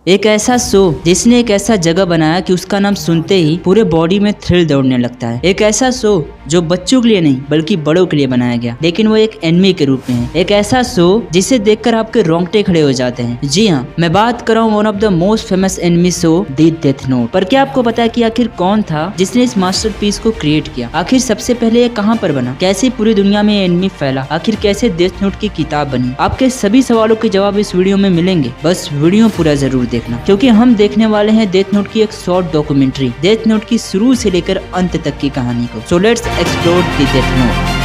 एक ऐसा शो जिसने एक ऐसा जगह बनाया कि उसका नाम सुनते ही पूरे बॉडी में थ्रिल दौड़ने लगता है। एक ऐसा शो जो बच्चों के लिए नहीं बल्कि बड़ों के लिए बनाया गया, लेकिन वो एक एनिमे के रूप में है। एक ऐसा शो जिसे देखकर आपके रोंगटे खड़े हो जाते हैं। जी हाँ, मैं बात कर रहा हूँ one of the most famous anime show the death note. पर क्या आपको पता है कि आखिर कौन था जिसने इस मास्टरपीस को क्रिएट किया? आखिर सबसे पहले ये कहाँ पर बना? कैसे पूरी दुनिया में एनिमे फैला? आखिर कैसे डेथ नोट की किताब बनी? आपके सभी सवालों के जवाब इस वीडियो में मिलेंगे। बस वीडियो पूरा जरूर देखना, क्योंकि हम देखने वाले हैं डेथ नोट की एक शॉर्ट डॉक्यूमेंट्री, डेथ नोट की शुरू से लेकर अंत तक की कहानी को। So let's explore the death note.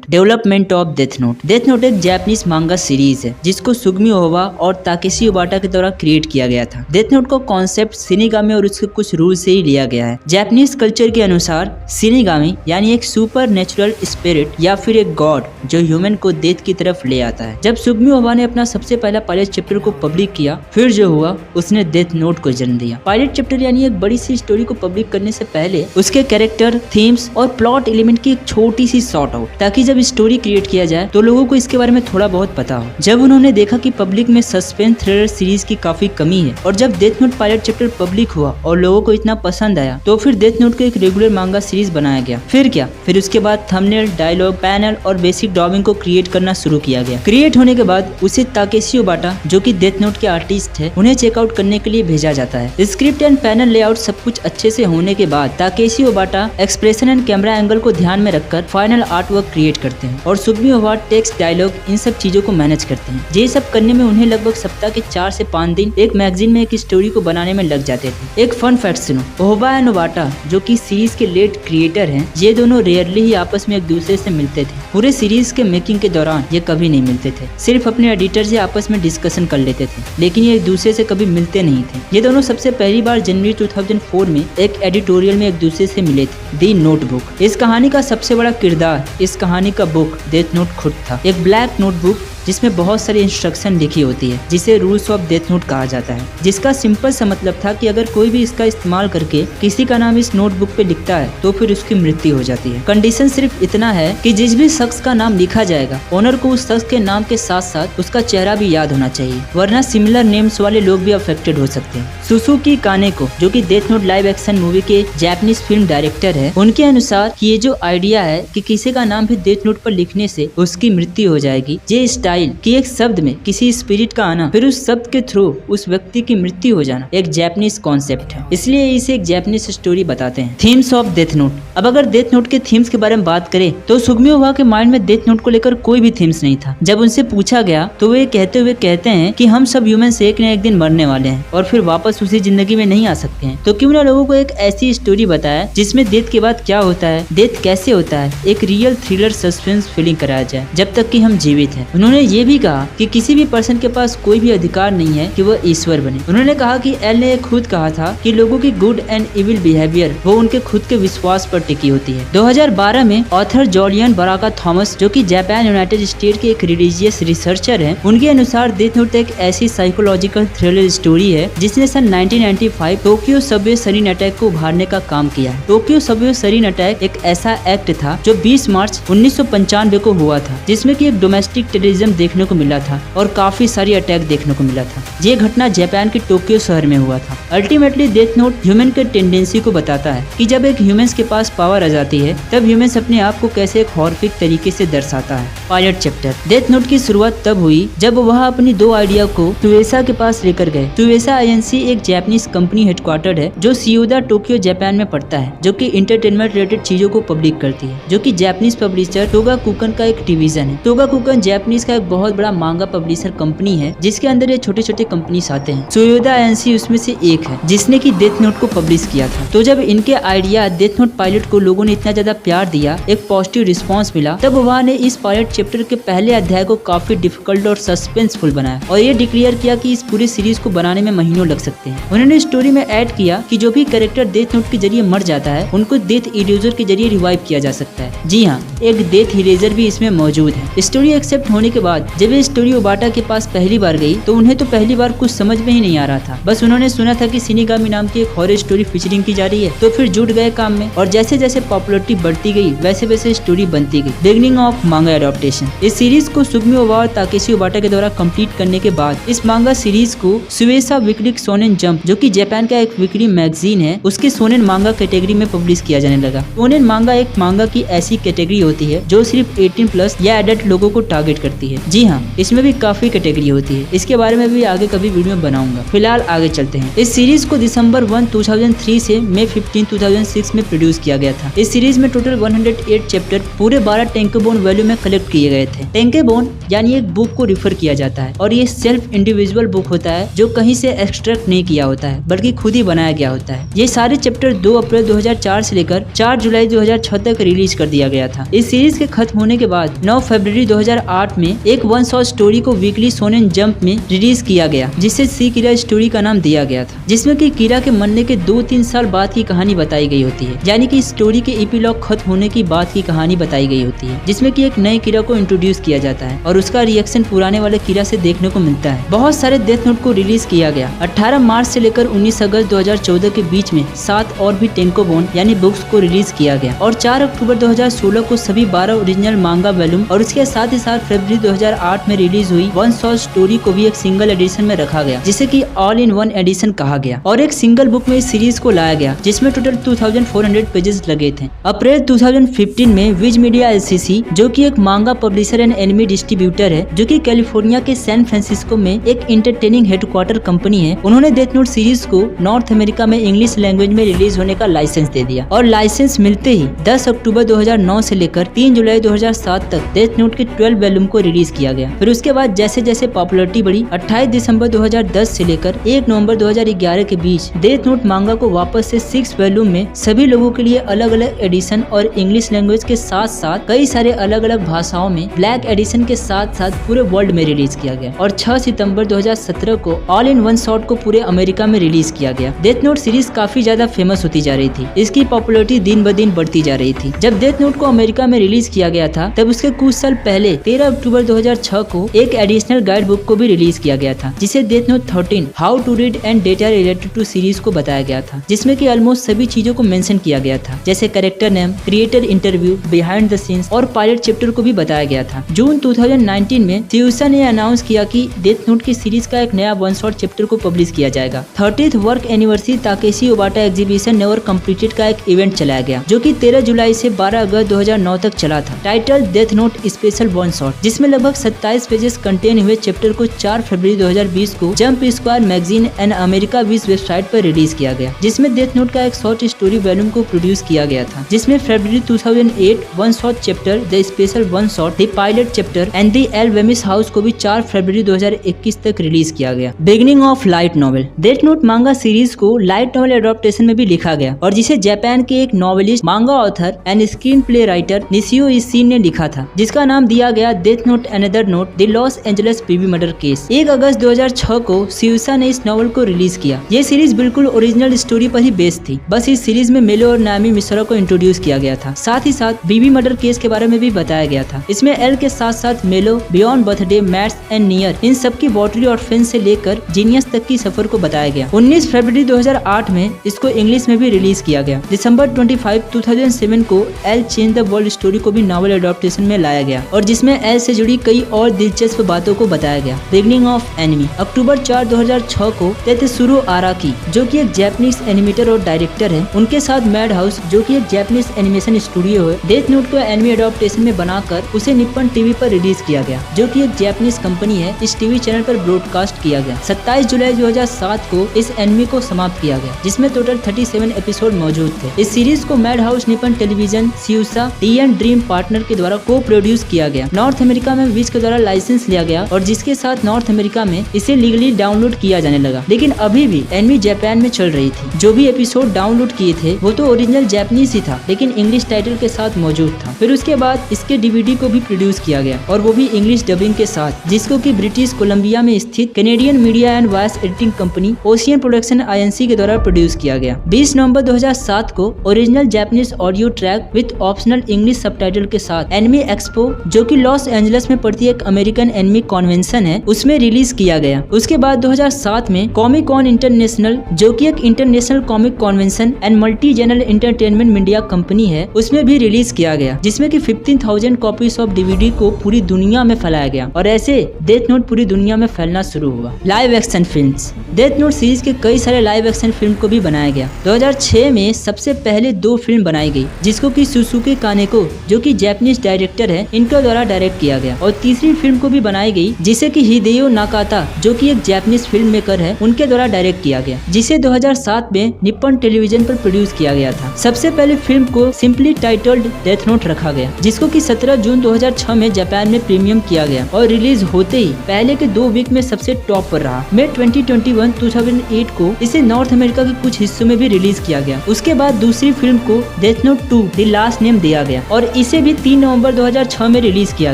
Development of death note. Death note एक जापानीज मांगा सीरीज है जिसको सुगमी ओहवा और ताकेशी ओबाटा के द्वारा क्रिएट किया गया था। डेथ नोट का कॉन्सेप्ट शिनिगामी और उसके कुछ रूल से ही लिया गया है। जापानीज कल्चर के अनुसार शिनिगामी यानी एक सुपर नेचुरल स्पिरिट या फिर एक गॉड जो ह्यूमन को डेथ की तरफ ले आता है। जब सुगमी ओहवा ने अपना सबसे पहला पायलट चैप्टर को पब्लिक किया, फिर जो हुआ उसने डेथ नोट को जन्म दिया। पायलट चैप्टर यानी एक बड़ी सी स्टोरी को पब्लिक करने से पहले उसके कैरेक्टर, थीम्स और प्लॉट एलिमेंट की एक छोटी सी शॉर्ट आउट, ताकि जब स्टोरी क्रिएट किया जाए तो लोगों को इसके बारे में थोड़ा बहुत पता हो। जब उन्होंने देखा कि पब्लिक में सस्पेंस थ्रिलर सीरीज की काफी कमी है और जब death note pilot chapter public हुआ और लोगों को इतना पसंद आया, तो फिर डेथ नोट को एक रेगुलर मांगा सीरीज बनाया गया। फिर क्या, फिर उसके बाद थंबनेल, डायलॉग, पैनल और बेसिक ड्राइंग को क्रिएट करना शुरू किया गया। क्रिएट होने के बाद उसे ताकेशी ओबाटा, जो कि डेथ नोट के आर्टिस्ट है, उन्हें चेकआउट करने के लिए भेजा जाता है। स्क्रिप्ट एंड पैनल लेआउट सब कुछ अच्छे से होने के बाद Takeshi Obata expression and camera angle को ध्यान में रखकर फाइनल आर्ट वर्क क्रिएट करते हैं और सुगमी ओहवा टेक्स्ट, डायलॉग, इन सब चीजों को मैनेज करते हैं। ये सब करने में उन्हें लगभग सप्ताह के 4 से 5 दिन एक मैगजीन में एक स्टोरी को बनाने में लग जाते थे। एक फन फैक्ट सुनो, ओहवा एंड ओबाटा जो कि सीरीज के लेड क्रिएटर हैं, ये दोनों रेयरली ही आपस में एक दूसरे से मिलते थे। पूरे सीरीज के मेकिंग के दौरान ये कभी नहीं मिलते थे, सिर्फ अपने एडिटर से आपस में डिस्कशन कर लेते थे, लेकिन ये एक दूसरे से कभी मिलते नहीं थे। ये दोनों सबसे पहली बार जनवरी 2004 में एक एडिटोरियल में एक दूसरे से मिले थे, दी नोटबुक। इस कहानी का सबसे बड़ा किरदार इस कहानी का बुक डेथ नोट खुद था, एक ब्लैक नोटबुक जिसमें बहुत सारी इंस्ट्रक्शन लिखी होती है, जिसे रूल्स ऑफ डेथ नोट कहा जाता है, जिसका सिंपल सा मतलब था कि अगर कोई भी इसका इस्तेमाल करके किसी का नाम इस नोटबुक पे लिखता है तो फिर उसकी मृत्यु हो जाती है। कंडीशन सिर्फ इतना है कि जिस भी शख्स का नाम लिखा जाएगा, ओनर को उस शख्स के नाम के साथ साथ उसका चेहरा भी याद होना चाहिए, वरना सिमिलर नेम्स वाले लोग भी अफेक्टेड हो सकते हैं। सुजुकी कानेको, जो कि death note live action movie के जापानीज फिल्म डायरेक्टर है, उनके अनुसार कि ये जो आइडिया है कि किसी का नाम भी डेथ नोट पर लिखने से उसकी मृत्यु हो जाएगी, ये कि एक शब्द में किसी स्पिरिट का आना, फिर उस शब्द के थ्रू उस व्यक्ति की मृत्यु हो जाना, एक जापानीज कॉन्सेप्ट है, इसलिए इसे एक जापानीज स्टोरी बताते हैं। Themes of death note. अब अगर डेथ नोट के थीम्स के बारे में बात करें तो सुगमी ओहवा के माइंड में डेथ नोट को लेकर कोई भी थीम्स नहीं था। जब उनसे पूछा गया तो वे कहते हुए कहते हैं कि हम सब ह्यूमंस एक न एक दिन मरने वाले हैं और फिर वापस उसी जिंदगी में नहीं आ सकते हैं, तो क्यों ना लोगों को एक ऐसी स्टोरी बताया जिसमें डेथ के बाद क्या होता है, डेथ कैसे होता है, एक रियल थ्रिलर सस्पेंस फीलिंग कराया जाए जब तक कि हम जीवित हैं। उन्होंने ये भी कहा कि किसी भी पर्सन के पास कोई भी अधिकार नहीं है कि वह ईश्वर बने। उन्होंने कहा कि एल ने खुद कहा था कि लोगों की गुड एंड इविल बिहेवियर वो उनके खुद के विश्वास पर टिकी होती है। 2012 में ऑथर जॉलियन बराका थॉमस, जो कि जापान यूनाइटेड स्टेट के एक रिलीजियस रिसर्चर हैं, उनके अनुसार डेथ नोट एक ऐसी साइकोलॉजिकल थ्रिलर स्टोरी है जिसने सन 1995 टोक्यो सबवे सरीन अटैक को उभारने का काम किया है। टोक्यो सबवे सरीन अटैक एक ऐसा एक्ट था जो 20 मार्च 1995 को हुआ था, जिसमें कि एक डोमेस्टिक टेररिज्म देखने को मिला था और काफी सारी अटैक देखने को मिला था। ये घटना जापान के टोक्यो शहर में हुआ था। अल्टीमेटली डेथ नोट ह्यूमन के टेंडेंसी को बताता है कि जब एक ह्यूमंस के पास पावर आ जाती है तब ह्यूमंस अपने आप को कैसे एक हॉरिफिक तरीके से दर्शाता है। Pilot chapter. डेथ नोट की शुरुआत तब हुई जब वह अपनी 2 आइडिया को सुएसा के पास लेकर गए। सुएसा आईएनसी एक जापानीज कंपनी हेडक्वार्टर्ड है जो शियोदा टोक्यो जापान में पड़ता है, जो कि इंटरटेनमेंट रिलेटेड चीजों को पब्लिक करती है, जो कि जापानीज पब्लिशर टोगाकुकन का एक डिवीजन है। टोगाकुकन जापानीज का एक बहुत बड़ा मांगा पब्लिशर कंपनी है जिसके अंदर ये छोटे छोटे कंपनीज आते हैं। सुयोदा एनसी उसमें से एक है जिसने की डेथ नोट को पब्लिश किया था। तो जब इनके आइडिया डेथ नोट पायलट को लोगों ने इतना ज्यादा प्यार दिया, एक पॉजिटिव रिस्पांस मिला, तब वह ने इस पायलट चैप्टर के पहले अध्याय को काफी डिफिकल्ट और सस्पेंसफुल बनाया और ये डिक्लेयर किया कि इस पूरी सीरीज को बनाने में महीनों लग सकते सकते हैं। उन्होंने स्टोरी में ऐड किया कि जो भी कैरेक्टर डेथ नोट के जरिए मर जाता है उनको डेथ इरेजर के जरिए रिवाइव किया जा सकता है। जी हाँ, एक डेथ इरेजर भी इसमें मौजूद है। स्टोरी एक्सेप्ट होने के बाद जब ये स्टोरी ओबाटा के पास पहली बार गई तो उन्हें तो पहली बार कुछ समझ में ही नहीं आ रहा था। बस उन्होंने सुना था कि शिनिगामी नाम की एक हॉरर स्टोरी फीचरिंग की जा रही है, तो फिर जुट गए काम में और जैसे जैसे पॉपुलरिटी बढ़ती गई वैसे वैसे स्टोरी बनती गई। बिगिनिंग ऑफ मांगा एडॉप्टेशन। इस सीरीज को सुगमी ओबा और ताकेशी ओबाटा के द्वारा कंप्लीट करने के बाद इस मांगा सीरीज को सुएसा वीकली शोनेन जंप, जो कि जापान का एक वीकली मैगजीन है, उसके शोनेन मांगा कैटेगरी में पब्लिश किया जाने लगा। शोनेन मांगा एक मांगा की ऐसी कैटेगरी होती है जो सिर्फ 18+ या एडल्ट लोगों को टारगेट करती है। जी हाँ, इसमें भी काफी कैटेगरी होती है। इसके बारे में भी आगे कभी वीडियो बनाऊंगा। फिलहाल आगे चलते हैं। इस सीरीज को दिसंबर 1, 2003 से मई 15, 2006 में प्रोड्यूस किया गया था। इस सीरीज में टोटल 108 चैप्टर पूरे 12 टेंकेबोन वैल्यू में कलेक्ट किए गए थे। टेंकेबोन यानी एक बुक को रिफर किया जाता है और ये सेल्फ इंडिविजुअल बुक होता है जो कहीं से एक्सट्रैक्ट नहीं किया होता है बल्कि खुद ही बनाया गया होता है। ये सारे चैप्टर 2 अप्रैल 2004 से लेकर 4 जुलाई 2006 तक रिलीज कर दिया गया था। इस सीरीज के खत्म होने के बाद 9 फरवरी 2008 में एक वन शॉट स्टोरी को वीकली शोनेन जंप में रिलीज किया गया, जिसे सी कीरा स्टोरी का नाम दिया गया था, जिसमें कि कीरा के मरने के 2-3 साल बाद की कहानी बताई गई होती है। यानी कि स्टोरी के एपिलॉग खत्म होने की बाद की कहानी बताई गई होती है, जिसमें कि एक नए कीरा को इंट्रोड्यूस किया जाता है और उसका रिएक्शन पुराने वाले कीरा से देखने को मिलता है। बहुत सारे डेथ नोट को रिलीज किया गया। 18 मार्च से लेकर 19 अगस्त 2014 के बीच में 7 और भी टेंकोबोन यानी बुक्स को रिलीज किया गया और 4 अक्टूबर 2016 को सभी 12 ओरिजिनल मांगा वॉल्यूम और उसके साथ ही साथ फरवरी 2008 में रिलीज हुई वन शॉट स्टोरी को भी एक सिंगल एडिशन में रखा गया, जिसे कि ऑल इन वन एडिशन कहा गया और एक सिंगल बुक में इस सीरीज को लाया गया, जिसमें टोटल 2400 पेजेस लगे थे। अप्रैल 2015 में विज मीडिया एलसीसी, जो कि एक मांगा पब्लिशर एंड एनिमी डिस्ट्रीब्यूटर है, जो कि कैलिफोर्निया के सैन फ्रांसिस्को में एक इंटरटेनिंग हेडक्वार्टर कंपनी है, उन्होंने डेथ नोट सीरीज को नॉर्थ अमेरिका में इंग्लिश लैंग्वेज में रिलीज होने का लाइसेंस दे दिया और लाइसेंस मिलते ही 10 अक्टूबर 2009 से लेकर 3 जुलाई 2007 तक डेथ नोट के 12 वॉल्यूम को रिलीज किया गया। फिर उसके बाद जैसे जैसे पॉपुलरिटी बढ़ी, 28 दिसंबर 2010 से लेकर 1 नवंबर 2011 के बीच डेथ नोट मांगा को वापस से 6 वॉल्यूम में सभी लोगों के लिए अलग अलग एडिशन और इंग्लिश लैंग्वेज के साथ साथ कई सारे अलग अलग भाषाओं में ब्लैक एडिशन के साथ साथ पूरे वर्ल्ड में रिलीज किया गया और 6 सितंबर 2017 को ऑल इन वन शॉट को पूरे अमेरिका में रिलीज किया गया। डेथ नोट सीरीज काफी ज्यादा फेमस होती जा रही थी। इसकी पॉपुलरिटी दिन ब दिन बढ़ती जा रही थी। जब डेथ नोट को अमेरिका में रिलीज किया गया था तब उसके कुछ साल पहले 13 अक्टूबर 2006 को एक एडिशनल गाइड बुक को भी रिलीज किया गया था, जिसे death note 13 how to read and data related to series को बताया गया था, जिसमें कि ऑलमोस्ट सभी चीजों को मेंशन किया गया था, जैसे character name, creator interview, behind the scenes और पायलट चैप्टर को भी बताया गया था। जून 2019 में सियुसा ने अनाउंस किया कि डेथ नोट की सीरीज का एक नया वन शॉट चैप्टर को पब्लिश किया जाएगा। 30th work anniversary Takeshi Obata exhibition never completed का एक इवेंट चलाया गया, जो कि 13 जुलाई से 12 अगस्त 2009 तक चला था। Title death note special one shot, जिसमें लगभग 27 पेजेस कंटेन हुए चैप्टर को 4 फरवरी 2020 को Jump Square magazine and America Viz website पर रिलीज किया गया, जिसमें डेथ नोट का एक शॉर्ट स्टोरी वॉल्यूम को प्रोड्यूस किया गया था, जिसमें फरवरी 2008 one shot chapter the special one shot the pilot chapter and the L Wammy's House को भी 4 फरवरी 2021 तक रिलीज किया गया। Beginning of light novel. Death Note manga series को लाइट नॉवेल एडॉप्टेशन में भी लिखा गया और जिसे जापान के एक novelist, manga author and screenplay writer Nisio Isin ने लिखा था, जिसका नाम दिया गया Death Note Another Note the Los Angeles baby murder case. 1 अगस्त 2006 को सियुसा ने इस नॉवल को रिलीज किया। ये सीरीज बिल्कुल ओरिजिनल स्टोरी पर ही बेस्ड थी, बस इस सीरीज में मेलो और नामी मिश्रा को इंट्रोड्यूस किया गया था। साथ ही साथ बेबी मर्डर केस के बारे में भी बताया गया था। इसमें एल के साथ साथ Mello, Beyond Birthday, Matt's and Near, इन सब की बॉटली और फेंस से लेकर जीनियस तक की सफर को बताया गया। 19 फरवरी 2008 में इसको इंग्लिश में भी रिलीज किया गया। दिसंबर 25, 2007 को L change the world story को भी नॉवल एडॉप्टेशन में लाया गया और जिसमें एल से जुड़ी कई और दिलचस्प बातों को बताया गया। Beginning of enemy. अक्टूबर 4, 2006 को तेत्सुरो आराकी, जो कि एक जापानीज एनिमेटर और डायरेक्टर है, उनके साथ मैड हाउस, जो कि एक जापानीज एनिमेशन स्टूडियो है, डेथ नोट को एनिमी एडॉप्टेशन में बनाकर उसे निप्पन टीवी पर रिलीज किया गया, जो कि एक जापानीज कंपनी है। इस टीवी चैनल पर ब्रॉडकास्ट किया गया। 27 जुलाई 2007 को इस एनिमी को समाप्त किया गया, जिसमें टोटल 37 एपिसोड मौजूद थे। इस सीरीज को मैड हाउस, निप्पन टेलीविजन, सियुसा, डी&D ड्रीम पार्टनर के द्वारा को प्रोड्यूस किया गया। नॉर्थ अमेरिका में विज के द्वारा लाइसेंस लिया गया और जिसके साथ नॉर्थ अमेरिका में इसे लीगली डाउनलोड किया जाने लगा, लेकिन अभी भी एनिमी जापान में चल रही थी। जो भी एपिसोड डाउनलोड किए थे वो तो ओरिजिनल जापानीज ही था, लेकिन इंग्लिश टाइटल के साथ मौजूद था। फिर उसके बाद इसके DVD को भी प्रोड्यूस किया गया और वो भी इंग्लिश डबिंग के साथ, जिसको कि ब्रिटिश कोलंबिया में स्थित Canadian media and voice editing company ocean production INC के द्वारा प्रोड्यूस किया गया। 20 नवंबर 2007 को original Japanese audio track with optional English subtitle के साथ एनिमे एक्सपो, जो कि लॉस एंजलिस में पड़ती एक अमेरिकन एनिमे कॉन्वेंशन है, उसमें रिलीज किया गया। उसके बाद 2007 में कॉमिक कॉन इंटरनेशनल, जो कि एक international comic convention and multi general entertainment media company है, उसमें भी रिलीज किया गया, जिसमें कि 15,000 कॉपीज ऑफ DVD को पूरी दुनिया में फैलाया गया और ऐसे डेथ नोट पूरी दुनिया में फैलना शुरू हुआ। Live action films. Death note series के कई सारे लाइव एक्शन फिल्म को भी बनाया गया। 2006 में सबसे पहले 2 फिल्म बनाई गई, जिसको कि सुसुकी कानेको, जो कि जापानीज डायरेक्टर है, इनके द्वारा डायरेक्ट किया गया, और तीसरी फिल्म को भी बनाई गई जिसे कि हिदेयो नाकाता, जो कि एक जापानीज फिल्म मेकर है, उनके द्वारा डायरेक्ट किया गया, जिसे 2007 में निप्पन टेलीविजन पर प्रोड्यूस किया गया था। सबसे पहले फिल्म को सिंपली टाइटल्ड डेथ नोट रखा गया, जिसको कि 17 जून 2006 में जापान में प्रीमियम किया गया और रिलीज होते ही पहले के 2 वीक में सबसे टॉप पर रहा। मई 2021 को इसे नॉर्थ अमेरिका के कुछ हिस्सों में भी रिलीज किया गया। उसके बाद दूसरी फिल्म को death note 2 the last name दिया गया और इसे भी 3 नवंबर 2006 में रिलीज किया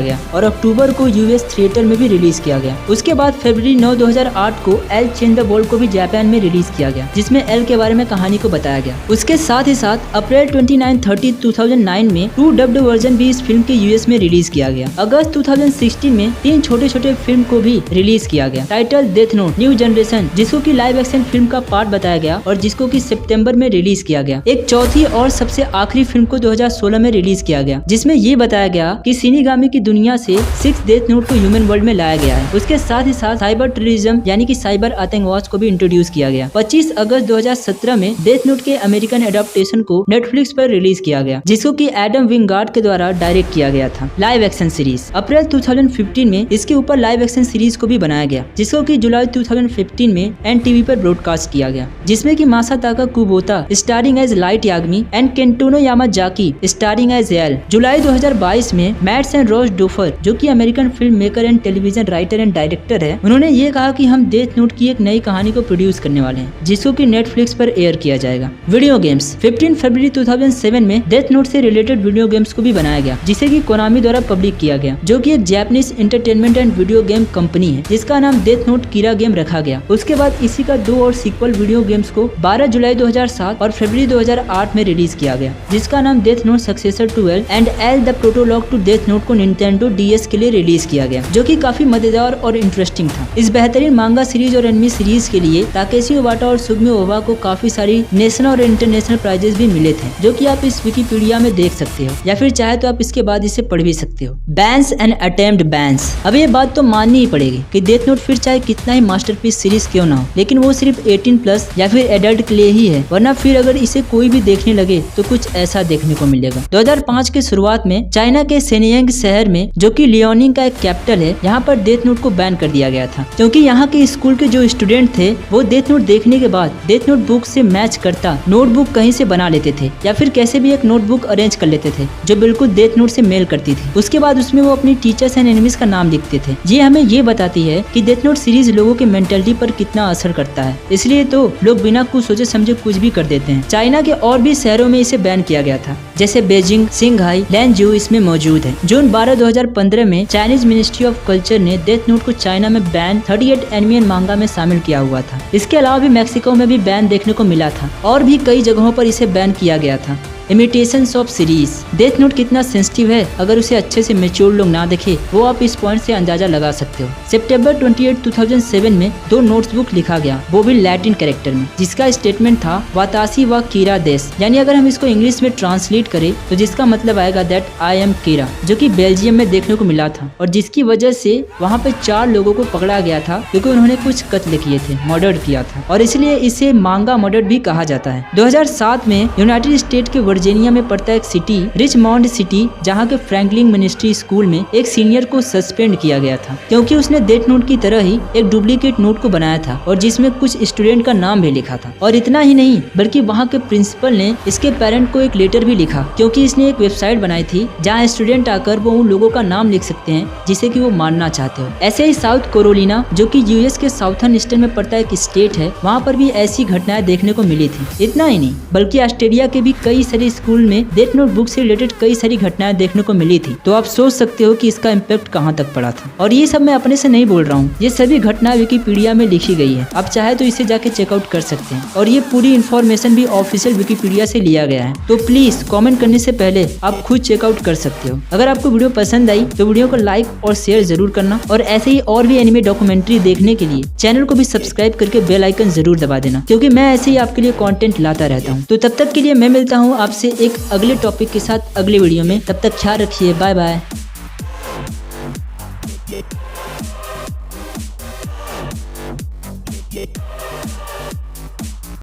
गया और अक्टूबर को US थिएटर में भी रिलीज किया गया। उसके बाद फरवरी 9 2008 को एल चेंज द वर्ल्ड को भी जापान में रिलीज किया गया, जिसमें एल के बारे में कहानी को बताया गया। उसके साथ ही साथ अप्रैल 29-30 2009 में 2 डब्ड वर्जन भी इस फिल्म के US में रिलीज किया गया। अगस्त 2016 में 3 छोटे छोटे फिल्म को भी रिलीज किया गया। Title death note new generation, जिसको कि लाइव एक्शन फिल्म का पार्ट बताया गया और जिसको कि सितंबर में रिलीज किया गया। एक चौथी और सबसे आखिरी फिल्म को 2016 में रिलीज किया गया, जिसमें ये बताया गया कि शिनिगामी की दुनिया से 6 डेथ नोट को ह्यूमन वर्ल्ड में लाया गया है। उसके साथ ही साथ साइबर टेररिज्म यानी कि साइबर आतंकवाद को भी इंट्रोड्यूस किया गया। 25 अगस्त 2017 में डेथ नोट के अमेरिकन एडाप्टेशन को नेटफ्लिक्स पर रिलीज किया गया, जिसको कि एडम विंगार्ड के द्वारा डायरेक्ट किया गया था। Live action series. अप्रैल 2015 में इसके ऊपर लाइव एक्शन सीरीज को भी बनाया गया, जिसको कि जुलाई 2015 में NTV पर ब्रॉडकास्ट किया गया, जिसमें कि Masataka Kubota starring as Light Yagami and Kento Yamazaki starring as L. जुलाई 2022 में मैट्स एंड रॉस डोफर, जो कि American film maker and television writer and director है, उन्होंने ये कहा कि हम डेथ नोट की एक नई कहानी को प्रोड्यूस करने वाले हैं, जिसको कि नेटफ्लिक्स पर एयर किया जाएगा। Video games. 15 फरवरी 2007 में डेथ नोट से रिलेटेड वीडियो गेम्स को भी बनाया गया, जिसे कि कोनामी द्वारा पब्लिक किया गया, जो कि एक Japanese entertainment and video game company है, जिसका नाम डेथ नोट कीरा गेम रखा गया। उसके बाद इसी का 2 और सीक्वल वीडियो गेम्स को 12 जुलाई 2007 और फरवरी 2008 में रिलीज किया गया, जिसका नाम Death Note successor to L and L the prologue to Death Note को निंटेंडो DS के लिए रिलीज किया गया, जो कि काफी मजेदार और इंटरेस्टिंग था। इस बेहतरीन मांगा सीरीज और एनिमे सीरीज के लिए ताकेशी ओबाटा और सुगमी ओबा को काफी सारी नेशनल और इंटरनेशनल प्राइजेस भी मिले थे, जो कि आप इस विकिपीडिया में देख सकते हो, या फिर चाहे तो आप इसके बाद इसे पढ़ भी सकते हो। Bans and attempt bans. अब ये बात तो माननी ही पड़ेगी कि डेथ नोट फिर चाहे कितना ही मास्टरपीस सीरीज क्यों ना हो, लेकिन वो सिर्फ 18+ या फिर एडल्ट के लिए ही है, वरना फिर अगर इसे कोई भी देखने लगे तो कुछ ऐसा देखने को मिलेगा। 2005 के शुरुआत में चाइना के शेनयांग शहर में, जो कि लियोनिंग का एक कैपिटल है, यहाँ पर डेथ नोट को बैन कर दिया गया था, क्योंकि यहाँ के स्कूल के जो स्टूडेंट थे वो डेथ नोट देखने के बाद डेथ नोट बुक से मैच करता नोटबुक कहीं से बना लेते थे, या फिर कैसे भी एक नोटबुक अरेंज कर लेते थे जो बिल्कुल डेथ नोट से मेल करती थी। उसके बाद उसमें वो अपनी टीचर्स एंड एनिमीज का नाम लिखते थे। ये हमें ये बताती है कि डेथ नोट सीरीज लोगों के मेंटलिटी पर कितना असर करता है, इसलिए तो लोग बिना कुछ सोचे समझे कुछ भी कर देते हैं। चाइना के और भी शहरों में इसे बैन किया गया था, जैसे बीजिंग, सिंघाई, लैंजू इसमें मौजूद है। जून 12 2015 में चाइनीज मिनिस्ट्री ऑफ कल्चर ने डेथ नोट को चाइना में बैन 38 एनिमे मांगा में शामिल किया हुआ था। इसके अलावा भी मैक्सिको में भी बैन देखने को मिला था और भी कई जगहों पर इसे बैन किया गया था। Imitations of series. Death note कितना सेंसिटिव है, अगर उसे अच्छे से मैच्योर लोग ना देखे वो आप इस पॉइंट से अंदाजा लगा सकते हो। सितंबर 28 2007 में 2 नोटबुक लिखा गया, वो भी लैटिन कैरेक्टर में, जिसका स्टेटमेंट था वातासी व कीरा देश, यानी अगर हम इसको इंग्लिश में ट्रांसलेट करें तो जिसका मतलब आएगा दैट आई एम कीरा, जो कि बेल्जियम में देखने को मिला था और जिसकी वजह से वहाँ पे 4 लोगों को पकड़ा गया था क्योंकि उन्होंने कुछ कत्ल किए थे, मर्डर किया था, और इसलिए इसे मांगा मर्डर भी कहा जाता है। 2007 में यूनाइटेड स्टेट के वर्जीनिया में पड़ता एक सिटी रिचमॉन्ड सिटी, जहाँ के फ्रैंकलिन मिनिस्ट्री स्कूल में एक सीनियर को सस्पेंड किया गया था क्योंकि उसने डेथ नोट की तरह ही एक डुप्लीकेट नोट को बनाया था और जिसमें कुछ स्टूडेंट का नाम भी लिखा था। और इतना ही नहीं बल्कि वहाँ के प्रिंसिपल ने इसके पेरेंट को एक लेटर भी लिखा, क्योंकि इसने एक वेबसाइट बनाई थी जहाँ स्टूडेंट आकर वो उन लोगों का नाम लिख सकते हैं जिसे कि वो मारना चाहते हो। ऐसे ही साउथ कैरोलिना, जो कि यूएस के साउथर्न ईस्टर्न में पड़ता एक स्टेट है, वहाँ पर भी ऐसी घटनाएं देखने को मिली थी। इतना ही नहीं बल्कि ऑस्ट्रेलिया के भी कई सारे के स्कूल में डेथ नोट बुक से रिलेटेड कई सारी घटनाएं देखने को मिली थी। तो आप सोच सकते हो कि इसका इम्पैक्ट कहाँ तक पड़ा था। और ये सब मैं अपने से नहीं बोल रहा हूँ, ये सभी घटनाएं विकिपीडिया में लिखी गई है। आप चाहे तो इसे जाके चेकआउट कर सकते हैं। और ये पूरी इन्फॉर्मेशन भी ऑफिशियल विकिपीडिया से लिया गया है। तो प्लीज कमेंट करने से पहले आप खुद चेकआउट कर सकते हो। अगर आपको वीडियो पसंद आई तो वीडियो को लाइक और शेयर जरूर करना, और ऐसे ही और भी एनिमे डॉक्यूमेंट्री देखने के लिए चैनल को भी सब्सक्राइब करके बेल आइकन जरूर दबा देना, क्योंकि मैं ऐसे ही आपके लिए कंटेंट लाता रहता हूँ। तो तब तक के लिए मैं मिलता हूँ आपसे एक अगले टॉपिक के साथ अगले वीडियो में। तब तक ख्याल रखिए, बाय बाय।